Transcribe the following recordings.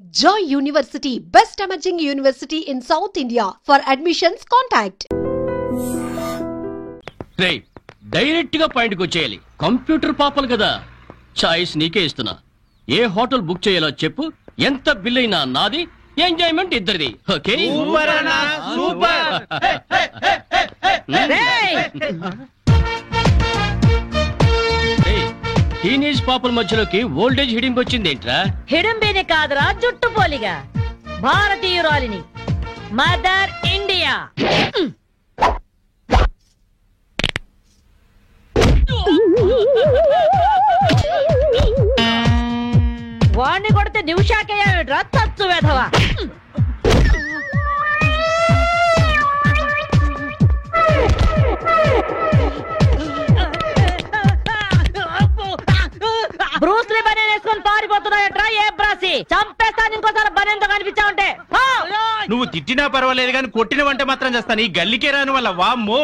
Joy University, best emerging university in South India. For admissions, contact. రేయ్ direct గా point కు వచ్చేయాలి. Computer పాపలు కదా, చాయిస్ నీకే ఇస్తున్నా. ఏ హోటల్ బుక్ చేయాలో చెప్పు, ఎంత బిల్ అయినా నాది, ఎంజాయ్మెంట్ ఇద్దరిది. ఓకే సూపర్ అన్నా సూపర్. టీనేజ్ పాపల మధ్యలోకి ఓల్డేజ్ హిడింపు వచ్చింది ఏంట్రా? హిడంబేనే కాదురా, జుట్టు పోలిగా భారతీయురాలిని, మదర్ ఇండియా. వాణ్ణి కొడితే నిమిషాకేయా తచ్చు వేధవా. బ్రూస్లీ బనేన్ వేసుకొని పారిపోతున్నాయట్రా. ఏ బ్రాసి చంపేస్తాను ఇంకోసారి బనేన్తో కనిపించావంటే. నువ్వు తిట్టినా పర్వాలేదు కానీ కొట్టిన వంట మాత్రం చేస్తాను. ఈ గల్లికే రాని వల్ల వామ్మో.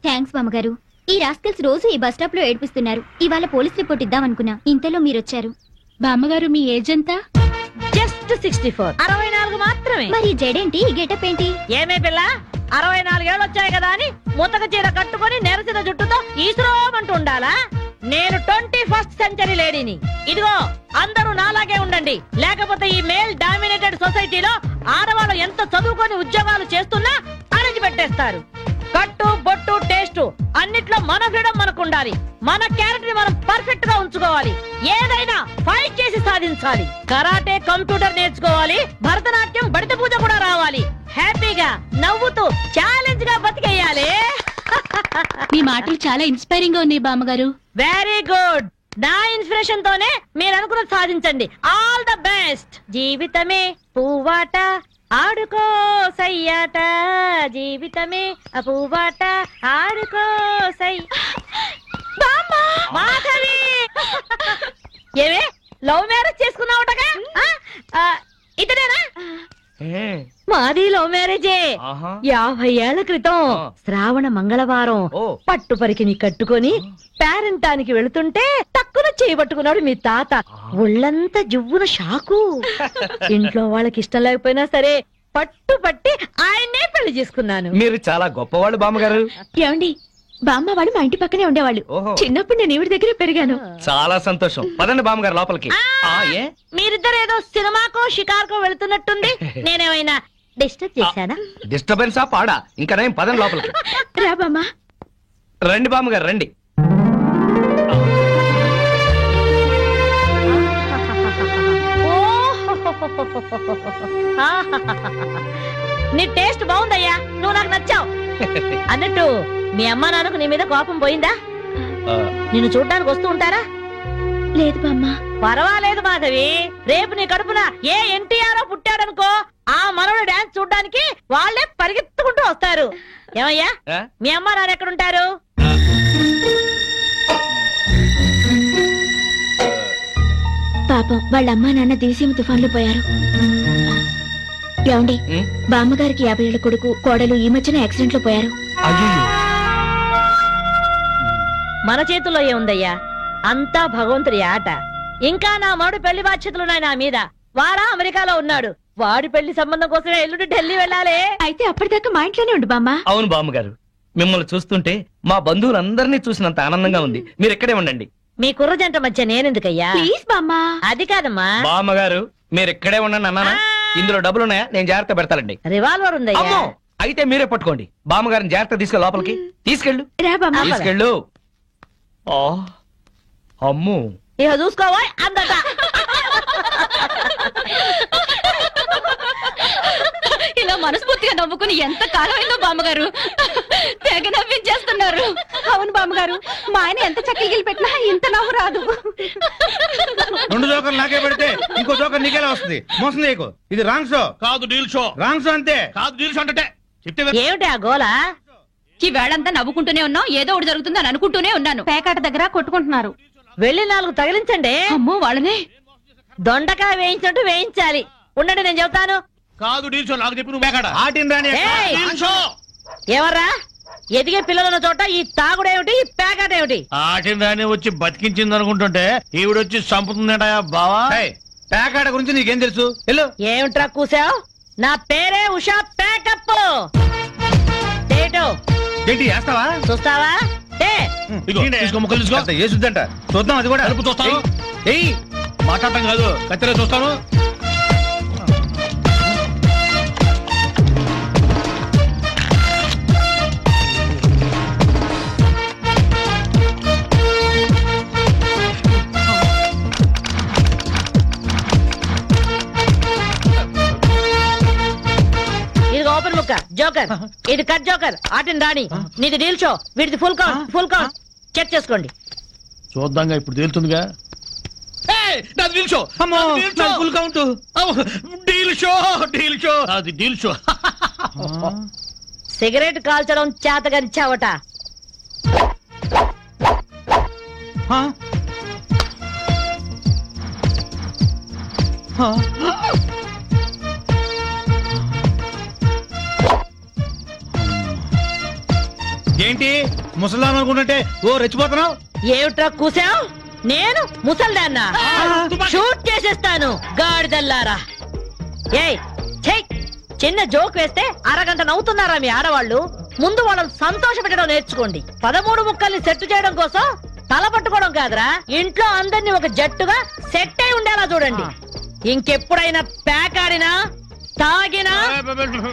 థ్యాంక్స్ బామ్మగారు. ఈ రాస్కల్స్ రోజు ఈ బస్ స్టాప్ లో ఏడిపిస్తున్నారు. ఇవాళ పోలీస్ రిపోర్ట్ ఇద్దామనుకున్నా, ఇంతలో మీరొచ్చారు. బామ్మగారు మీ ఏజ్ ఎంత? జస్ట్ 64. 64 మాత్రమే. మరి జడేంటి, ఈ గెటప్ ఏంటి? ఏమే పిల్ల, 64 ఏళ్ళు వచ్చాయి కదా అని ముతక చీర కట్టుకొని నెరసిన జుట్టుతో ఈశ్వరమంటూ ఉండాలా? నేను 21st సెంచరీ లేడీని. ఇదిగో అందరూ నాలాగే ఉండండి, లేకపోతే ఈ మేల్ డామినేటెడ్ సొసైటీలో ఆడవాళ్ళు ఎంత చదువుకొని ఉద్యోగాలు చేస్తున్నా అణచి పెట్టేస్తారు. కట్టు బొట్టు టేస్ట్ అన్నిట్లో మన ఫ్రీడమ్ మనకు ఉండాలి. మన క్యారెక్టర్ ని మనం పర్ఫెక్ట్ గా ఉంచుకోవాలి. ఏదైనా ఫైట్ చేసి సాధించాలి. కరాటే, కంప్యూటర్ నేర్చుకోవాలి. భరతనాట్యం, బడిత పూజ కూడా రావాలి. హ్యాపీగా నవ్వుతూ ఛాలెంజ్ గా బతికేయాలి. మీ మాటలు చాలా ఇన్స్పైరింగ్ గా ఉన్నాయి బామ్మగారు. Very good. నా ఇన్స్పిరేషన్ తోనే మీరు అనుకున్నది సాధించండి. All the best. జీవితమే పువ్వాట, ఆడుకో సయ్యాట, జీవితమే పువ్వాట, ఆడుకో సై. మాధవి, ఏవే లవ్ మ్యారేజ్ చేసుకున్నావుటగా? ఇతనేనా? మాది లవ్ మ్యారేజే. 50 ఏళ్ల క్రితం శ్రావణ మంగళవారం పట్టు పరికిని కట్టుకొని పేరంటానికి వెళుతుంటే తక్కువ చేయబట్టుకున్నాడు మీ తాత. ఒళ్ళంతా జువ్వున షాకు. ఇంట్లో వాళ్ళకి ఇష్టం లేకపోయినా సరే పట్టు పట్టి ఆయన్నే పెళ్లి చేసుకున్నాను. మీరు చాలా గొప్పవాళ్ళు బామ్మగారు. ఏమండి, బామ్మ వాళ్ళు మా ఇంటి పక్కనే ఉండేవాళ్ళు. చిన్నప్పుడు నేను ఈవిడ దగ్గర పెరిగాను. చాలా సంతోషం. పదండి బామ్మగారు లోపలికి. మీరిద్దరు ఏదో సినిమాకో షికార్కో వెళుతున్నట్టుంది. నేనేమైనా డిస్టర్బ్ చేశానా? డిస్టర్బెన్స్ ఆ పాడా? ఇంకా నేను పదండి లోపలికి. రా బామ్మ. రండి బామ్మగారు రండి. నీ టేస్ట్ బాగుందయ్యా, నువ్వు నాకు నచ్చావు. అన్నట్టు మీ అమ్మా నాన్నకు నీ మీద కోపం పోయిందా? నిన్ను చూడ్డానికి వస్తూ ఉంటారా? లేదు బామ్మ. పర్వాలేదు మాధవి, రేపు నీ కడుపున ఏ ఎన్టీఆర్ పుట్టాడనుకో, ఆ మనవడు డాన్స్ చూడ్డానికి వాళ్ళే పరిగెత్తుకుంటూ వస్తారు. ఏమయ్యా, మీ అమ్మా నాన్న ఎక్కడుంటారు? పాపం వాళ్ళ అమ్మా నాన్న దివిసీమ తుఫాన్లో పోయారు. ఏమండి, బామ్మగారికి 50 ఏళ్ల కొడుకు కోడలు ఈ మధ్యన యాక్సిడెంట్ లో పోయారు. మన చేతుల్లో ఏముందయ్యా, అంతా భగవంతుడి ఆట. ఇంకా నా మడు పెళ్లి బాధ్యతలున్నాయి నా మీద. వాడా అమెరికాలో ఉన్నాడు. వాడి పెళ్లి సంబంధం కోసమే ఎల్లుండి ఢిల్లీ వెళ్ళాలి. అయితే అప్పటిదాకా మా ఇంట్లోనే ఉండు బామ్మ. అవును బామ్మగారు, మిమ్మల్ని చూస్తుంటే మా బంధువులందరినీ చూసినంత ఆనందంగా ఉంది. మీరు ఇక్కడే ఉండండి. మీ కుర్ర జంట మధ్య నేనెందుకయ్యా? ప్లీజ్ బామ్మ. అది కాదమ్మా బామ్మగారు, మీరు ఇక్కడే ఉండండి అన్నానా? ఇందులో డబ్బులున్నాయా? నేను జాగ్రత్త పెడతానండి. రివాల్వర్ ఉందయ్యా. అయితే మీరే పట్టుకోండి. బామ్మగారిని జాగ్రత్త తీసుకెళ్ళి లోపలికి తీసుకెళ్ళు. రా బామ్మ. తీసుకెళ్ళు. అమ్ము, ఇక చూసుకోవా అందట. ఇలా మనస్ఫూర్తిగా నవ్వుకుని ఎంత కాలమైందో బామ్మగారు. తెగ నవ్వించేస్తున్నారు. అవును బామ్మగారు, మా ఆయన ఎంత చక్కగిలి పెట్టినా ఇంత నవ్వు రాదు. 2 జోకర్లు నాకే పెడితే ఇంకో జోకర్ నీకేలా వస్తుంది? మోసం చేయకు. ఇది రాంగ్ షో కాదు, డీల్ షో. రాంగ్ షో అంతే. కాదు, డీల్ షో అంటే ఏమిటి ఆ గోల? ఈ వేళంతా నవ్వుకుంటూనే ఉన్నాం, ఏదో ఒకటి జరుగుతుందని అనుకుంటూనే ఉన్నాను. పేకాట దగ్గర కొట్టుకుంటున్నారు. వెళ్ళి 4 తగిలించండి. అమ్మో, వాళ్ళనే దొండకాయ వేయించినట్టు వేయించాలి. ఉండండి, నేను చెబుతాను. కాదు, డీల్ షో. నాకు చెప్పి నువ్వు ఆటిని రాని ఎవర్రా ఎదిగే పిల్లల చోట ఈ తాగుడేమిటి ఈ పేకాటేమిటి? ఆటిన దాన్ని వచ్చి బతికించింది అనుకుంటుంటే ఈవిడొచ్చి చంపుతుందట బావా. పేకాట గురించి నీకేం తెలుసు? వెళ్ళు. ఏమిట్రా కూసావు? నా పేరే ఉషా పేకప్. ఏంటి వేస్తావా? చూస్తావా? వేసుద్దంట చూద్దాం. అది కూడా కలుపు చూస్తాను. ఏయ్ మాట్లాడటం కాదు, కత్తిలో చూస్తాను. ఓపెన్ ముక్క జోకర్, ఇది కట్ జోకర్. ఆటిని రాణి, నీది డీల్ షో, వీడిది full count. Full count check చేసుకోండి. చూద్దాంగా, ఇప్పుడు తేలుతుందిగా. Full count. Deal show, deal show, అది డీల్ షో. సిగరెట్ కాల్చడం చేతగరిచావట. ఏంటి ముసలాం అనుకుంటుంటే ఓ రెచ్చిపోతున్నావు? ఏమిట్రా కూసావు? నేను ముసల్దాన్నా? షూట్ చేసేస్తాను గాడిదల్లారా. ఏయ్ చెయ్, చిన్న జోక్ వేస్తే అరగంట నవ్వుతున్నారా మీ ఆడవాళ్ళు? ముందు వాళ్ళని సంతోష పెట్టడం నేర్చుకోండి. 13 ముక్కల్ని సెట్ చేయడం కోసం తల పట్టుకోవడం కాదురా, ఇంట్లో అందరినీ ఒక జట్టుగా సెట్ అయి ఉండేలా చూడండి. ఇంకెప్పుడైనా పేకాడినా తాగినా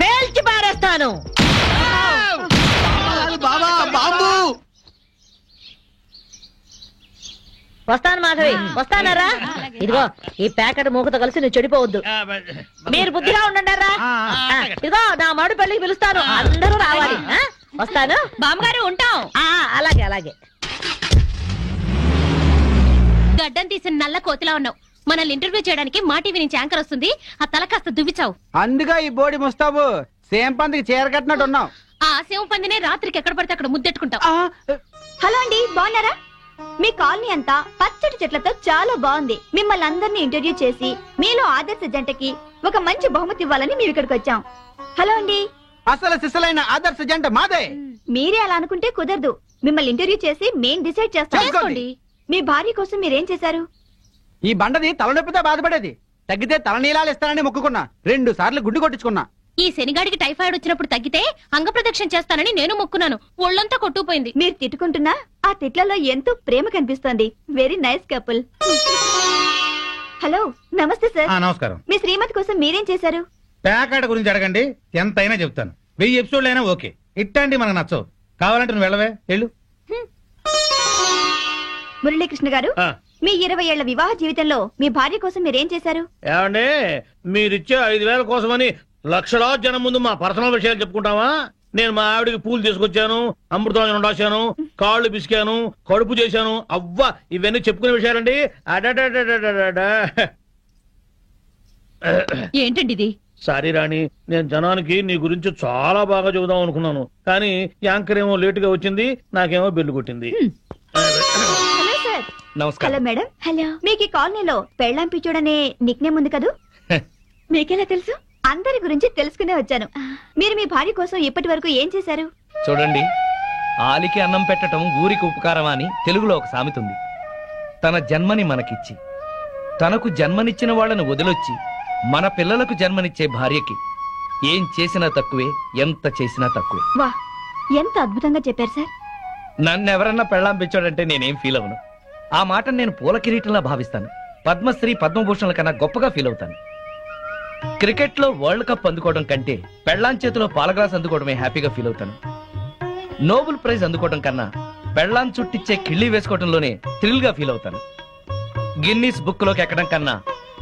పేల్చి పారేస్తాను. వస్తాను మాధవి, వస్తానరా? ఇదిగో ఈ ప్యాకెట్ మూకతో కలిసి నువ్వు చెడిపోవద్దు. మీరు బుద్ధిగా ఉండండిరా. ఇదిగో నా మడు పెళ్లికి పిలుస్తాను, అందరూ రావాలి. వస్తాను బామ్మగారు, ఉంటాం. అలాగే అలాగే. గడ్డం తీసిన నల్ల కోతిలా ఉన్నావు. మనల్ని ఇంటర్వ్యూ చేయడానికి మా టీవీ నుంచి యాంకర్ వస్తుంది. ఆ తల కాస్త దువ్విచావు. అందుగా ఈ బోడి ముస్తాబు సేమ్ పందికి చీర కట్టినట్టు ఉన్నావు. ఆ సేవ పందినే రాత్రికి ఎక్కడ పడితే అక్కడ ముద్దెట్టుకుంటావు. హలో అండి, బాగున్నారా? మీ కాలనీ అంతా పచ్చటి చెట్లతో చాలా బాగుంది. మిమ్మల్ని అందరినీ ఇంటర్వ్యూ చేసి మీలో ఆదర్శ జంటకి ఒక మంచి బహుమతి ఇవ్వాలని మేము ఇక్కడికి వచ్చాం. హలో అండి. అసలు సిసలైన ఆదర్శ జంట మాదే. మీరే అలా అనుకుంటే కుదరదు. మిమ్మల్ని ఇంటర్వ్యూ చేసి మేం డిసైడ్ చేస్తాం. మీ భార్య కోసం మీరేం చేశారు? ఈ బండది తలనొప్పితో బాధపడేది. తగ్గితే తలనీలాలు ఇస్తానని మొక్కుకున్నా. 2 సార్లు గుడ్డు కొట్టించుకున్నా. ఈ శనిగాడికి టైఫాయిడ్ వచ్చినప్పుడు తగ్గితే అంగప్రదక్షిణ చేస్తానని నేను మొక్కున్నాను. ఒళ్ళంతా కొట్టుకుపోయింది. మీరు తిట్టుకుంటున్నా ఆ తిట్లలో ఎంతో ప్రేమ కనిపిస్తోంది. Very nice couple. హలో, నమస్తే సార్. నమస్కారం. మీ శ్రీమతి కోసం మీరేం చేశారు? పేకాట గురించి అడగండి, ఎంతైనా చెప్తాను. 1000 ఎపిసోడ్లు అయినా ఓకే. ఇట్లాంటి మనకు నచ్చవు. కావాలంటే నువ్వు వెళ్ళవే, వెళ్ళు. మురళీకృష్ణ గారు, మీ 20 ఏళ్ల వివాహ జీవితంలో మీ భార్య కోసం మీరేం చేశారు? ఏమండి, మీరిచ్చే 5000 కోసమని లక్షలాది జనం ముందు మా పర్సనల్ విషయాలు చెప్పుకుంటావా? నేను మా ఆవిడికి పూలు తీసుకొచ్చాను, అమృతం రాశాను, కాళ్ళు పిసికాను, కడుపు చేశాను. అవ్వా, ఇవన్నీ చెప్పుకునే విషయాలండి. ఏంటండి ఇది? సారీ రాణి, నేను జనానికి నీ గురించి చాలా బాగా చెబుదాం అనుకున్నాను, కానీ యాంకర్ ఏమో లేటుగా వచ్చింది, నాకేమో బెల్లు కొట్టింది. Hello sir. నమస్కారం. Hello madam. హలో. మీకు ఈ కాలనీలో పెళ్ళాం పిచ్చోడనే నిక్ నేమ్ ఉంది కదూ? మీకెలా తెలుసు? అందరి గురించి తెలుసుకునే వచ్చాను. మీరు మీ భార్య కోసం ఇప్పటి వరకు ఏం చేశారు? చూడండి, ఆలికి అన్నం పెట్టడం ఊరికి ఉపకారం అని తెలుగులో ఒక సామెత ఉంది. తన జన్మని మనకిచ్చి తనకు జన్మనిచ్చిన వాళ్ళను వదిలొచ్చి మన పిల్లలకు జన్మనిచ్చే భార్యకి ఏం చేసినా తక్కువే, ఎంత చేసినా తక్కువే. వా, ఎంత అద్భుతంగా చెప్పారు సార్. నన్నెవరన్నా పెళ్ళాం పెంచాడంటే నేనేం ఫీల్ అవను. ఆ మాట నేను పూల కిరీటంలా భావిస్తాను. పద్మశ్రీ పద్మభూషణల కన్నా గొప్పగా ఫీల్ అవుతాను. క్రికెట్ లో వరల్డ్ కప్ అందుకోవడం కంటే పెళ్ళాం చేతిలో పాలగ్లాస్ అందుకోవడమే హ్యాపీగా ఫీల్ అవుతాను. నోబెల్ ప్రైజ్ అందుకోవడం కన్నా పెళ్ళాం చుట్టిచ్చే కిళ్ళి వేసుకోవడంలోనే థ్రిల్ గా ఫీల్ అవుతాను. గిన్నీస్ బుక్ లోకి ఎక్కడం కన్నా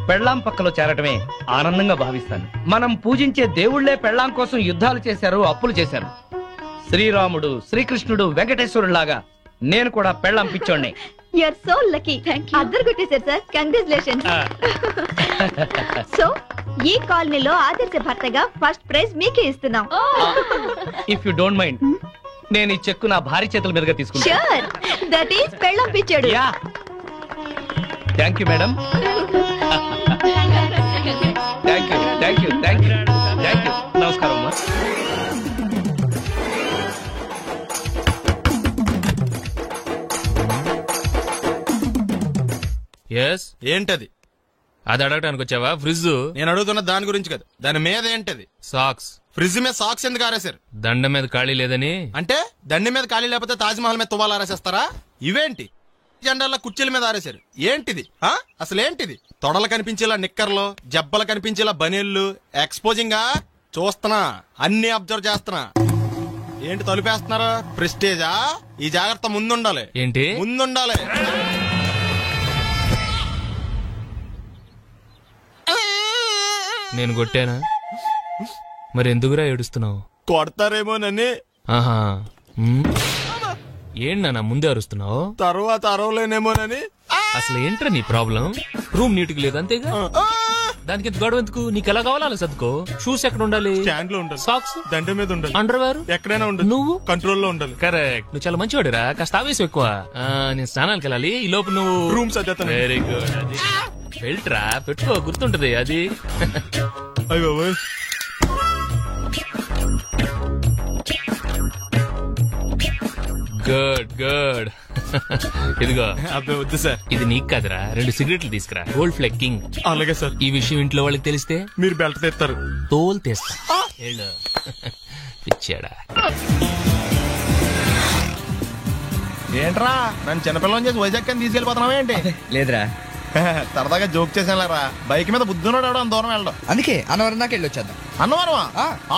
పెళ్ళాం పక్కలో చేరటమే ఆనందంగా భావిస్తాను. మనం పూజించే దేవుళ్లే పెళ్ళాం కోసం యుద్ధాలు చేశారు, అప్పులు చేశారు. శ్రీరాముడు, శ్రీకృష్ణుడు, వెంకటేశ్వరులాగా నేను కూడా పెళ్ళాం పిచ్చోడ్నే. You are so lucky. అద్దరు కొట్టేశారు సార్. కంగ్రాచులేషన్స్. సో ఈ కాలనీలో ఆదర్శ భర్తగా ఫస్ట్ ప్రైజ్ మీకే ఇస్తున్నాం. ఇఫ్ యు డోంట్ మైండ్, నేను ఈ చెక్కు నా భార్య చేతుల మీదుగా తీసుకుంటాను. ష్యూర్, దట్ ఈస్ పెళ్ళాం పిచ్చాడు. Yeah, thank you madam. Thank you, thank you, thank you, thank you. నమస్కారం అమ్మా. ఎస్ ఏంటది? అది అడగటానికి వచ్చావా? ఫ్రిడ్జ్. నేను అడుగుతున్న దాని గురించి కదా, దాని మీద ఏంటది? సాక్స్. ఫ్రిడ్జ్ మీద సాక్స్ ఎందుకు ఆరేశారు? దండ మీద ఖాళీ లేదని. అంటే దండి మీద ఖాళీ లేకపోతే తాజ్మహల్ మీద తువ్వాలు ఆరేసేస్తారా? ఇవేంటి జెండాల్లో కుర్చీల మీద ఆరేశారు? ఏంటిది? అసలు ఏంటిది? తొడలు కనిపించేలా నిక్కర్లు, జబ్బలు కనిపించేలా బనీళ్లు, ఎక్స్పోజింగ్ గా చూస్తున్నా, అన్ని అబ్జర్వ్ చేస్తున్నా. ఏంటి తలుపేస్తున్నారు? ప్రెస్టేజా? ఈ జాగ్రత్త ముందుండాలి. ఏంటి ముందుండాలి? నేను కొట్టానా? మరి ఎందుకురా ఏడుస్తున్నావు? కొడతారేమోనని. ఆహా. ఏంటి నాన్న ముందే అరుస్తున్నావు? తర్వాత అరవలేనేమోనని. అసలు ఏంట్రా నీ ప్రాబ్లం? రూమ్ నీట్ గా లేదు అంతేగా, దానికి గొడవ ఎందుకు? నీకు ఎలా కావాలో అలా సర్దుకో. షూస్ ఎక్కడ ఉండాలి? స్టాండ్ లో ఉండాలి. సాక్స్ దండ మీద ఉండాలి. అండర్ వేర్ ఎక్కడైనా ఉండాలి. నువ్వు కంట్రోల్లో ఉండాలి. కరెక్ట్. నువ్వు చాలా మంచివాడురా, కాస్త ఆవేశం ఎక్కువ. నేను స్నానానికి వెళ్ళాలి, ఈ లోపు నువ్వు రూమ్ సర్దేస్తాను. Very good. అది బెల్ట్రా, పెట్టుకో, గుర్తుంటది అది. అయ్యో గుడ్ గుడ్. ఇదిగో. అబ్బాయి వద్దు సార్. ఇది నీకు కాదురా, 2 సిగరెట్లు తీసుకురా. Gold Flake King. అలాగే సార్. ఈ విషయం ఇంట్లో వాళ్ళకి తెలిస్తే మీరు బెల్ట్ తెస్తారు. తోలు తెస్తా. పిచ్చాడా? ఏంట్రా నన్ను చిన్నపిల్లని చేసి వైజాగ్ అని తీసుకెళ్ళిపోతున్నావా ఏంటి? లేదురా, సరదాగా జోక్ చేసానులేరా. బైక్ మీద బుద్ధున్నాడు అంత దూరం వెళ్ళడం. అందుకే అన్నవరం దాకా వెళ్ళి వచ్చేద్దాం. అన్నవరమా?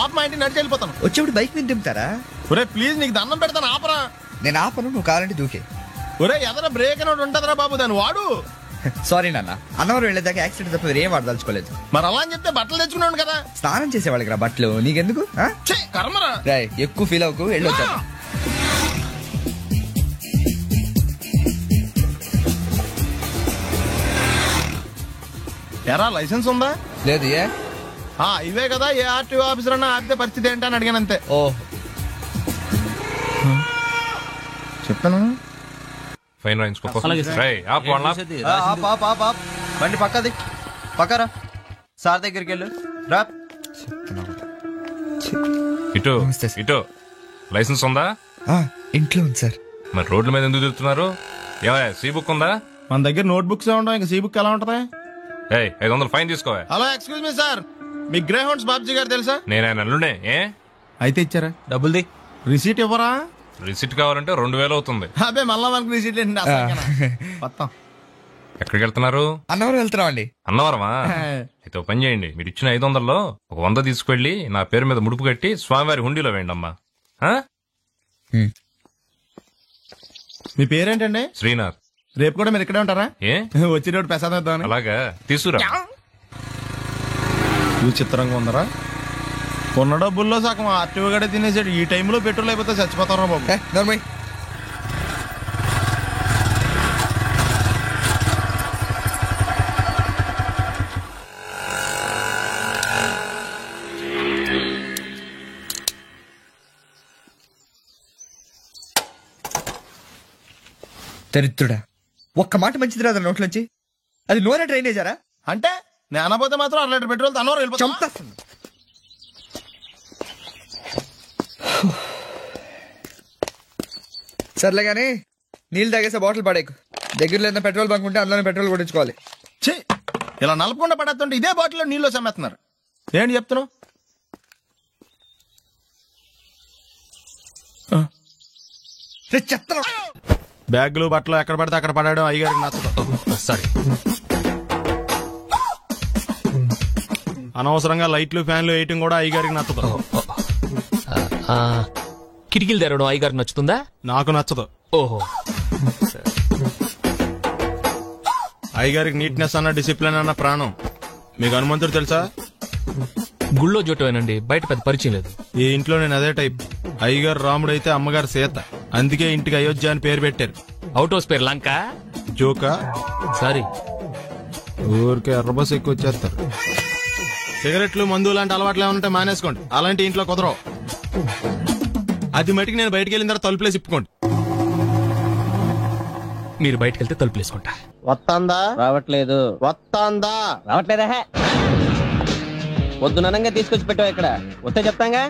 ఆప్ మా ఇంటికి నడిచి వెళ్ళిపోతాను. వచ్చేప్పుడు బైక్ మీద దింపుతారా? ఒరే ప్లీజ్ నీకు దండం పెడతాను, ఆపరా. నేను ఆపను, నువ్వు కావాలంటే దూకే. ఒరే ఎదర బ్రేక్ అని ఉంటదిరా బాబు, దాన్ని వాడు. సారీ నాన్న, అన్నవరం వెళ్ళేదాకా యాక్సిడెంట్ తప్ప వేరేం వాడదలుచుకోలేదు. మరి అలా అని చెప్తే బట్టలు తెచ్చుకున్నాను కదా. స్నానం చేసేవాళ్ళకి రా బట్టలు, నీకెందుకు? కర్మరా. ఎక్కువ ఫీల్ అవ్వకు, వెళ్ళి వచ్చాను. ఎరా లైసెన్స్ ఉందా? లేదు. ఏ ఇవే కదా, ఏ ఆర్టీఓ ఆఫీసర్ అన్నా ఆపితే పరిస్థితి ఏంటి అని అడిగాను అంతే. ఓ చెప్తాను. ఫైన్ బండి పక్కది, పక్కరా. సార్ దగ్గరికి వెళ్ళు రా. ఇటు ఇటు. లైసెన్స్ ఉందా? ఇంట్లో ఉంది సార్. మరి రోడ్ల మీద ఎందుకు తిరుగుతున్నారు? ఏమయ్య, సీ బుక్ ఉందా? మన దగ్గర నోట్ బుక్స్ ఉండవు, ఇంకా సీ బుక్ ఎలా ఉంటది? 500 ఫైన్ తీసుకోవా. హలో ఎక్స్క్యూజ్ మీ సార్, మీ గ్రే హౌండ్స్ బాబ్జీ గారు తెలుసా? నేను ఆయన అల్లుడే. ఏ అయితే ఇచ్చారా? డబ్బుల్ది. రిసీట్ ఇవ్వరా? రిసిట్ కావాలంటే 2000 అవుతుంది. అదే మళ్ళా మనకు రిసీట్ మొత్తం. ఎక్కడికి వెళ్తున్నారు? అన్నవరం వెళ్తున్నాం అండి. అన్నవరమా? అయితే ఒక పని చేయండి, మీరు ఇచ్చిన 500లో ఒక 100 తీసుకెళ్లి నా పేరు మీద ముడుపు కట్టి స్వామివారి హుండీలో వేయండి అమ్మా. మీ పేరేంటండి? శ్రీనాథ్. రేపు కూడా మీరు ఇక్కడే ఉంటారా? ఏ వచ్చినప్పుడు ప్రసాదం ఇద్దామని. అలాగా, తీసుకురా. విచిత్రంగా ఉందరా, కొన్న డబ్బుల్లో సగం ఆర్టీఓ గడే తినేసాడు. ఈ టైంలో పెట్రోల్ అయిపోతే చచ్చిపోతారా బాబు. దరిద్రుడా, ఒక్క మాట మంచిది రాదా నోట్లోంచి? అది నూనె డ్రైనేజారా? అంటే నేను అనబోతే మాత్రం 1 లీటర్ పెట్రోల్ తనవారు వెళ్ళిపోతాం. చంపేస్తుంది. సర్లే కానీ నీళ్ళు తాగేసే బాటిల్ పడేకు. దగ్గరలో ఏదైనా పెట్రోల్ బంక్ ఉంటే అందులోనే పెట్రోల్ కొట్టించుకోవాలి. ఇలా నలపకుండా పడేస్తుంటే ఇదే బాటిల్లో నీళ్ళు సమ్మేస్తున్నారు. ఏంటి చెప్తున్నావు? బ్యాగులు బట్టలు ఎక్కడ పడితే అక్కడ పడడం అయ్యగారికి నచ్చదు. సారీ. అనవసరంగా లైట్లు ఫ్యాన్లు వేయటం కూడా అయ్యగారికి నచ్చదు. కిటికీలు తెరవడం అయ్యగారికి నచ్చుతుందా? నాకు నచ్చదు. ఓహో. అయ్యగారికి నీట్నెస్ అన్న డిసిప్లిన్ అన్న ప్రాణం. మీకు హనుమంతుడు తెలుసా? గుళ్ళో జోటమేనండి, బయట పెద్ద పరిచయం లేదు. ఈ ఇంట్లో నేను అదే టైప్. అయ్యగారు రాముడు అయితే అమ్మగారు సీత, అందుకే ఇంటికి అయోధ్య అని పేరు పెట్టారు. అవుట్ హౌస్ పేరు లంక. జోకా? సారీ. ఊరికే ఎర్రబస్ ఎక్కువ వచ్చేస్తారు. సిగరెట్లు మందు లాంటి అలవాట్లు ఏమంటే మానేసుకోండి, అలాంటి ఇంట్లో కుదరవు. అది మటుకు నేను బయటకు వెళ్ళిన తర్వాత తలుపులేసి ఇప్పుకోండి. మీరు బయటకు వెళ్తే తలుపులేసుకుంటా. వస్తాందా? రావట్లేదు. వస్తాందా? రావట్లేదా? పొద్దుననంగా తీసుకొచ్చి పెట్టావు ఇక్కడ, వస్తే చెప్తాంగా.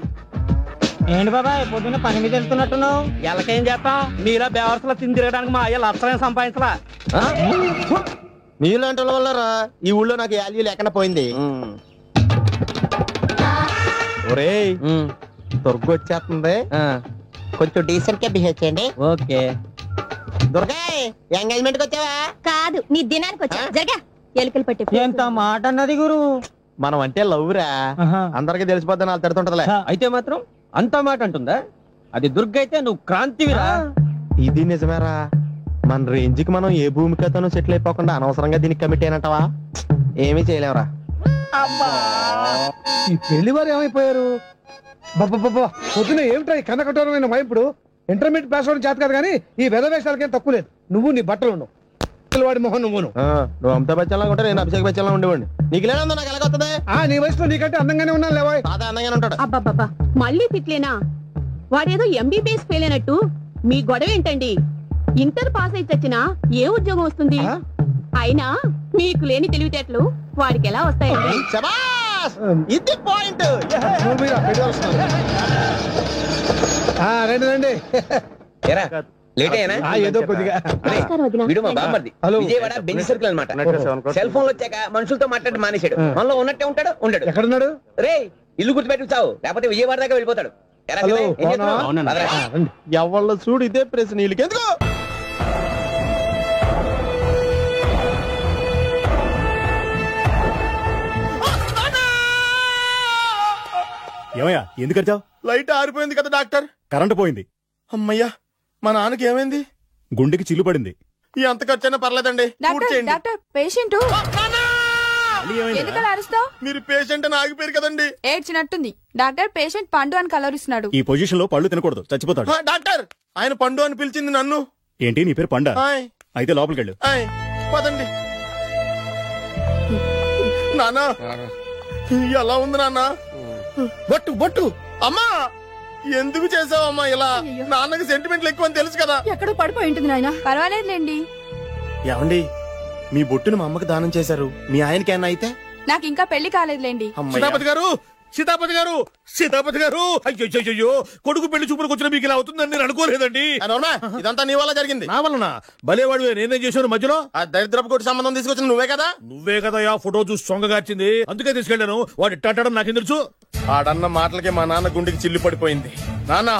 ఏంటి బాబాయ్ పొద్దున్న పని మీద వెళ్తున్నట్టున్నావు? ఎలాకేం చేస్తాం, మీలా బేవర్సలా తిని తిరగడానికి మా అయ్య లక్షణం సంపాదించలా. నీలాంటి వాళ్ళ వల్లరా ఈ ఊళ్ళో నాకు వాల్యూ లేకుండా పోయింది. ఒరేయ్ దుర్గ వచ్చేస్తుంది, కొంచెం డీసెంట్ గా బిహేవ్ చేయండి. ఓకే. దుర్గా ఎంగేజ్మెంట్ కి వచ్చావా? కాదు, నీ దినానికి వచ్చా. జరగా ఎలుకలు పట్టి. ఎంత మాట అన్నది గురు. మనం అంటే లవ్ రా, అందరికి తెలిసిపోద్ది వాళ్ళు తిడుతుంటదిలే. అయితే మాత్రం అంత మాట అంటుందా? అది దుర్గ అయితే నువ్వు క్రాంతివిరా. ఇది నిజమేరా, మన రేంజ్ కి మనం ఏ భూమికతోనూ సెటిల్ అయిపోకుండా అనవసరంగా దీనికి కమిట్ అయినట్టవా? ఏమీ చేయలేవురా. ఈ పెళ్లి వారు ఏమైపోయారు? పొద్దున ఏమిటా ఈ కన్నకఠోరమైన వైపుడు? ఇంటర్మీడియట్ పాస్ అవడం చేత కాదు కానీ ఈ వెధవేషాలకేం తక్కువ లేదు. నువ్వు నీ బట్టలు ఉండవు, వాడి మొహన్ నువ్వును. నువ్వు అమితాబ్ బచ్చన్ లాగా ఉంటే నేను అభిషేక్ బచ్చన్ లాగా ఉండేవాడిని. నీకు లేనందో నాకు ఎలాగొస్తుంది? నీ వయసులో నీకంటే అందంగానే ఉన్నాను లేవా? అదే అందంగానే ఉంటాడు. అబ్బాబ్బా మళ్ళీ తిట్లేనా? వాడేదో ఎంబీబీఎస్ ఫెయిల్ అయినట్టు మీ గొడవ ఏంటండి? ఇంటర్ పాస్ అయితే వచ్చినా ఏ ఉద్యోగం వస్తుంది? అయినా మీకు లేని తెలివితేటలు వాడికి ఎలా వస్తాయండి? ఇది పాయింట్. రండి రండి. లేట్ అయినా ఏదో కొద్దిగా. విజయవాడ బెంచ్ సర్కిల్ అనమాట. సెల్ ఫోన్ వచ్చాక మనుషులతో మాట్లాడి మానేశాడు. మనలో ఉన్నట్టే ఉంటాడు ఉండడు. ఎక్కడున్నాడు? రే ఇల్లు గుర్తుపెట్టి చావు, లేకపోతే విజయవాడ దాకా వెళ్ళిపోతాడు. ఎవళ్ళ చూడు ఇదే ప్రశ్న. వీళ్ళకి ఎందుకు? ఏమయ్యా ఎందుకు వచ్చావు? లైట్ ఆరిపోయింది కదా డాక్టర్. కరెంటు పోయింది. అమ్మయ్యా, మా నాన్నకి ఏమైంది? గుండెకి చిల్లు పడింది. ఎంత ఖర్చైనా పర్లేదండి. పేషెంట్ మీరు పేషెంట్ అని ఆగిపోయారు కదండి. ఏడ్చినట్టుంది. డాక్టర్ పేషెంట్ పండు అని కలవరిస్తున్నాడు. ఈ పొజిషన్ లో పళ్ళు తినకూడదు, చచ్చిపోతాడు. డాక్టర్ ఆయన పండు అని పిలిచింది నన్ను. ఏంటి నీ పేరు పండా? ఆయ్. అయితే లోపలికి వెళ్ళు. పదండి. నాన్న ఎలా ఉంది నాన్న? బొట్టు బొట్టు. అమ్మా ఎందుకు చేసావమ్మా ఇలా? నాన్నకి సెంటిమెంట్లు ఎక్కువ అని తెలుసు కదా. ఎక్కడో పడిపోయి ఉంటుంది నాయన. పర్వాలేదులేండి. ఏమండి మీ బొట్టును మా అమ్మకి దానం చేశారు, మీ ఆయనకి ఏమన్నా అయితే? నాకు ఇంకా పెళ్లి కాలేదులేండి. సీతాపతి గారు, సీతాపతి గారు, సీతాపతి గారు, అయ్యో కొడుకు పెళ్లి చూపులకు వచ్చిన మీకు ఇలా అవుతుందని నేను అనుకోలేదండి. ఇదంతా నీ వల్ల జరిగింది. నా వలన? భలేవాడు, నేనేం చేశాను మధ్యలో? ఆ దరిద్రపు కొట్టి సంబంధం తీసుకొచ్చిన నువ్వే కదా. నువ్వే కదా ఆ ఫోటో చూసి సొంగగార్చింది, అందుకే తీసుకెళ్లాను. వాడు ఇట్టాడడం నాకేం తెలుసు? ఆడన్న మాటలకి మా నాన్న గుండెకి చిల్లు పడిపోయింది. నాన్న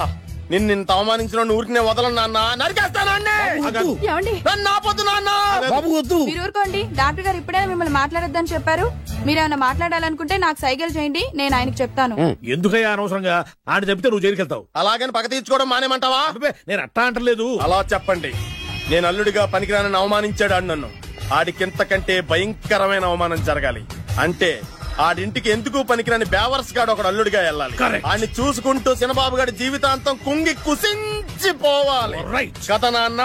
నిన్ను ఇంత అవమానించిన ఊరికి వదలను నాన్న, నరికేస్తానండి. మీరు ఊరుకోండి. డాక్టర్ గారు ఇప్పుడే మిమ్మల్ని మాట్లాడొద్దని చెప్పారు. మీరేమైనా మాట్లాడాలనుకుంటే నాకు సైగలు చేయండి, నేను ఆయనకు చెప్తాను. ఎందుకయ్యా అనవసరంగా? ఆయన చెప్తే నువ్వు జైలుకెళ్తావు. అలాగని పక్క తీర్చుకోవడం మానేమంటావా? నేను అట్టా అంటలేదు. అలా చెప్పండి. నేను అల్లుడిగా పనికిరానని అవమానించాడు ఆడు నన్ను. ఆడికింతకంటే భయంకరమైన అవమానం జరగాలి. అంటే ఆడింటికి ఎందుకు పనికిరాని బేవర్స్ గాడు ఒకడు అల్లుడిగా వెళ్ళాలి. ఆడిని చూసుకుంటూ చిన్నబాబు గారి జీవితాంతం కుంగి కుసించిపోవాలి కదా నాన్న?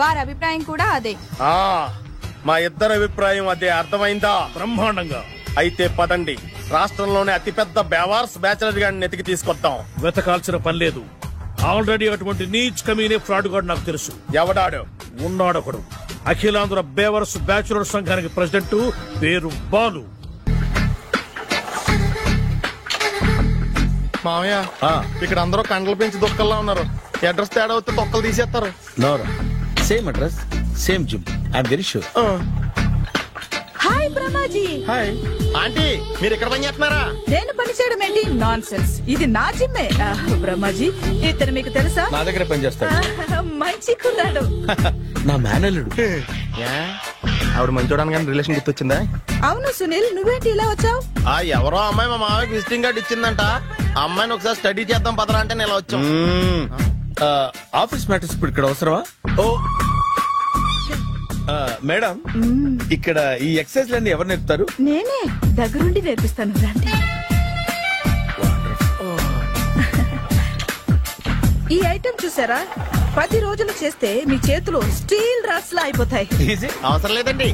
వారి అభిప్రాయం కూడా అదే. మా ఇద్దరి అభిప్రాయం అదే. అర్థమైందా? బ్రహ్మాండంగా. అయితే పదండి, రాష్ట్రంలోనే అతిపెద్ద బేవార్స్ బ్యాచిలర్ గాడిని ఎతికి తీసుకొద్దాం. వెతకాల్సిన పని లేదు. ఆల్రెడీ అటువంటి నీచ్ కమీనే ఫ్రాడ్ గాడు నాకు తెలుసు. ఎవడాడు? ఉన్నాడొకడు. అఖిలాంధ్ర బేవర్స్ బ్యాచులర్ సంఘానికి ప్రెసిడెంట్, పేరు బాలు. మామయ్య ఇక్కడ అందరూ కండలు పెంచి దుక్కల్లా ఉన్నారు. అడ్రస్ తేడా వస్తే తొక్కలు తీసేస్తారు. Same address, same gym. I'm very sure. Hi Brahmaji. Hi aunty, మీరు ఇక్కడ పని చేస్తున్నారా? నేను పని చేయడం ఏంటి? Non sense. ఇది నా జిమ్మే. బ్రహ్మాజీ ఇతను మీకు తెలుసా? నా దగ్గర పని చేస్తాడు. మంచి కుర్రాడు. నా మేనల్లుడు. ఆవిడ మంచి చూడడానికి రిలేషన్ గుర్తొచ్చిందా? అవును సునీల్, నువ్వేంటి ఇలా వచ్చావు? ఎవరో అమ్మాయి మా మామయ్యకి విజిటింగ్ కార్డు ఇచ్చిందంట. ఆ అమ్మాయిని ఒకసారి స్టడీ చేద్దాం పదరా అంటే నేను ఇలా వచ్చాం. ఆఫీస్ మ్యాటర్స్ ఇప్పుడు ఇక్కడ అవసరమా? ఓ మేడం, ఇక్కడ ఈ ఎక్సర్సైజ్ లన్నీ ఎవరు నేర్పుతారు? నేనే దగ్గరుండి నేర్పిస్తాను. రండి. ఈ ఐటెం చూసారా? 10 రోజులు చేస్తే మీ చేతులు స్టీల్ రాట్స్ లా అయిపోతాయి. అవసరం లేదండి,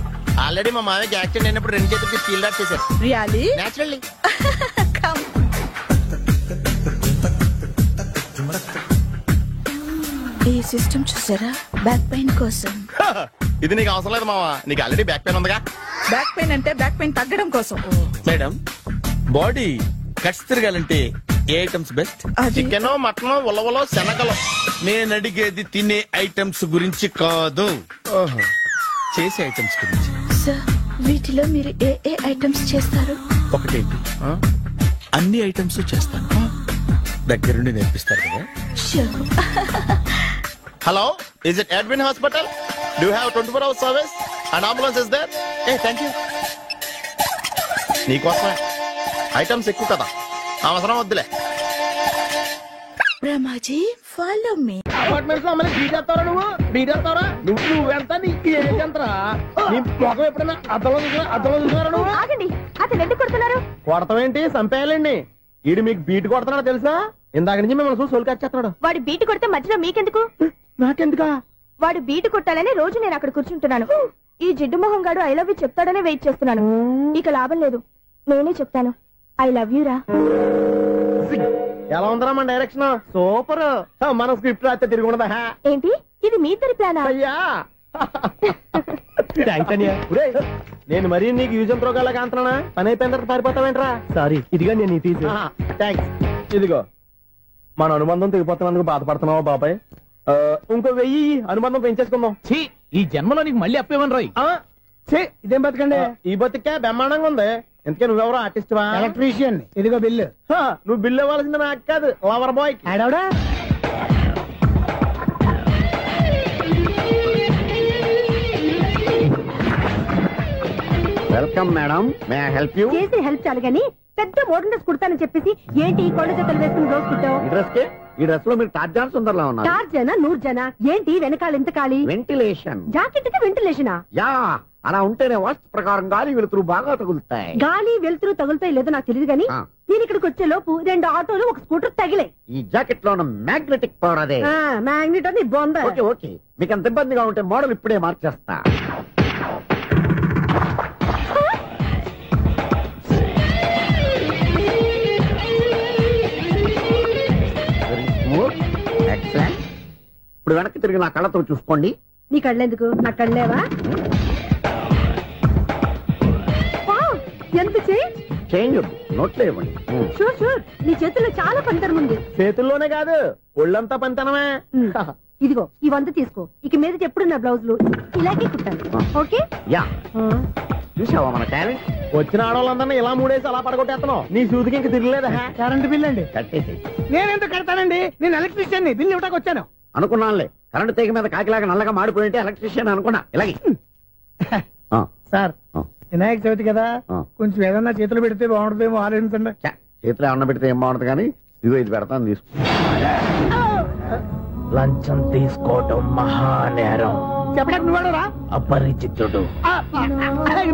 ఆల్రెడీ మా మామయ్యకి యాక్సిడెంట్ అయినప్పుడు 2 చేతులకి స్టీల్ రాట్ చేశారు. రియల్లీ? నేచురల్లీ. ఈ సిస్టమ్ చూసారా? బ్యాక్ పెయిన్ కోసం. ఇది నీకు అవసరం లేదు మావా, నీకు ఆల్రెడీ బ్యాక్ పెయిన్ ఉందిగా. బ్యాక్ పెయిన్ అంటే బ్యాక్ పెయిన్ తగ్గడం కోసం. మేడం, బాడీ కట్స్ తిరగాలంటే ఏ ఐటమ్స్ బెస్ట్? చికెన్, మటన్, ఉలవలో, శనగలు. నేను అడిగేది తినే ఐటమ్స్ గురించి కాదు. చేసే ఐటమ్స్ గురించి. సార్ వీటిలో మీరు ఏ ఏ ఐటమ్స్ చేస్తారు? ఒకటేంటి, అన్ని ఐటమ్స్ చేస్తాను. దగ్గరుండి నేర్పిస్తారు కదా. Hello, is it admin hospital? Do have 24 hours service and ambulance is there? Thank you. నీకోసమే ఐటమ్స్ ఎక్కువ కదా, అవసరం వద్దులే. Brahmaji follow me. అపార్ట్మెంట్స్ లో అమ్మని బీటేస్తారా నువ్వెంత నీకు ఏంటంతరా? నీ మొఖం ఎప్పుడైనా అద్దంలో చూసారా నువ్వు? ఆగండి, అతను ఎందుకు కొడుతున్నారు? కొడతామేంటి, చంపేయాలండి. ఈడు మీకు బీట్ కొడుతున్నాడు తెలుసా? ఇందాక నుంచి మిమ్మల్ని చూసి సోల్కొచ్చేస్తున్నాడు. వాడు బీటు కొడితే మధ్యలో మీకెందుకు? నాకెందుకా? వాడు బీటు కొట్టాలని రోజు నేను అక్కడ కూర్చుంటున్నాను. ఈ జిడ్డు మొహం గాడు ఐ లవ్ యూ చెప్తాడనే వెయిట్ చేస్తున్నాను. ఇక లాభం లేదు, నేనే చెప్తాను ఐ లవ్ యూ రా. ఎలా ఉందరా మన డైరెక్షన్? సూపర్. మన స్క్రిప్ట్ రాస్తే తిరిగి ఉండదా? ఏంటి ఇది మీ ఇద్దరి ప్లానా? అయ్యా నేను మరీ నీకు యూజ్ ఎంతో గల అంటున్నా. పని అయిపోయిన తర్వాత పారిపోతావేంట్రా? సారీ, ఇదిగా నేను తీసు. థ్యాంక్స్. ఇదిగో మన అనుబంధం తెగిపోతున్నందుకు బాధపడుతున్నావా బాబాయ్? ఇంకో 1000 అనుబంధం పెంచేసుకుందాం. ఈ జన్మలో నీకు మళ్ళీ అప్పేమని రాయి. ఇదేం బతకండి? ఈ బతికే బ్రహ్మాండంగా ఉంది. ఎందుకే నువ్వెవరో ఆర్టిస్ట్ వా? ఎలక్ట్రీషియన్. ఇదిగో బిల్లు. నువ్వు బిల్లు ఇవ్వాల్సింది నాకు కాదు, లవర్ బాయ్. ఆడవడా? Welcome madam, may I help you? చేసి హెల్ప్ చాలు గాని పెద్ద మోడల్ డ్రెస్ కుడతానని చెప్పేసి ఏంటి ఈ కొండ జతలు వేసుకుని రోజు కుట్టావు? ఈ డ్రెస్ కే, ఈ డ్రెస్ లో మీరు టార్జాన్ సుందర్లా ఉన్నారు. చార్జనా 100 జనా? ఏంటి వెనకాల ఎంత ఖాళీ? వెంటిలేషన్. జాకెట్ కి వెంటిలేషనా? యా, అలా ఉంటేనే వాస్తు ప్రకారం గాలి వెలుతురు బాగా తగులుతాయి. గాలి వెలుతురు తగులుతాయి లేదో నాకు తెలియదు గాని నేను ఇక్కడికి వచ్చే లోపు 2 ఆటోలు ఒక స్కూటర్ తగిలే. ఈ జాకెట్ లో ఉన్న మ్యాగ్నెటిక్ పవర్ అదే. మ్యాగ్నెట్ అని బొంద. ఓకే ఓకే, మీకు అంత ఇబ్బందిగా ఉంటే మోడల్ ఇప్పుడే మార్చేస్తా. ఎక్సలెంట్. ఇప్పుడు వెనక్కి తిరిగి నా కళ్ళతో చూసుకోండి. నీ కళ్ళెందుకు, నా కళ్ళేవా? ఎంత చేంజ్ నోట్లో ఇవ్వండి. షూర్ షూర్, నీ చేతుల్లో చాలా పంతరం ఉంది. చేతుల్లోనే కాదు, ఒళ్ళంతా పంతనమే. ఇదిగో ఈ 100 తీసుకో. ఇక మీద ఎప్పుడు నా బ్లౌజులు ఇలాగే కుట్టాను. ఓకే? యా. చూసావా మన టాలెంట్? వచ్చిన ఆడవాళ్ళందరినీ ఇలా మూడేసి అలా పడగొట్టేస్తున్నావు. నీ సూదికి ఇంక తిరగలేదా? కరెంట్ బిల్ అండి. కట్టేసి. నేనెందుకు కడతానండి, నేను ఎలక్ట్రీషియన్. బిల్ ఇవ్వడానికి వచ్చాను. అనుకున్నానులే, కరెంట్ తీగ మీద కాకిలాగా నల్లగా మాడిపోయింటే ఎలక్ట్రీషియన్ అనుకున్నా. ఇలాగే సార్, వినాయక చవితి కదా, కొంచెం ఏదన్నా చేతులు పెడితే బాగుంటుందేమో ఆలోచించండి. చేతులు ఏమన్నా పెడితే ఏం బాగుంటుంది కానీ ఇదిగో ఇది పెడతాను, తీసుకో. లంచం తీసుకోవటం మహానేరం. చెప్పడానికి నువ్వాడరా? అపరిచితుడు.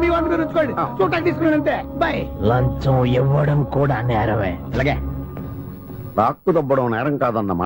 మీ వంట మీరు ఉంచుకోండి, చూడటానికి తీసుకుని అంతే. బాయ్. లంచం ఇవ్వడం కూడా నేరమే. అలాగే రాక్కు దబ్బడం నేరం కాదన్నమా.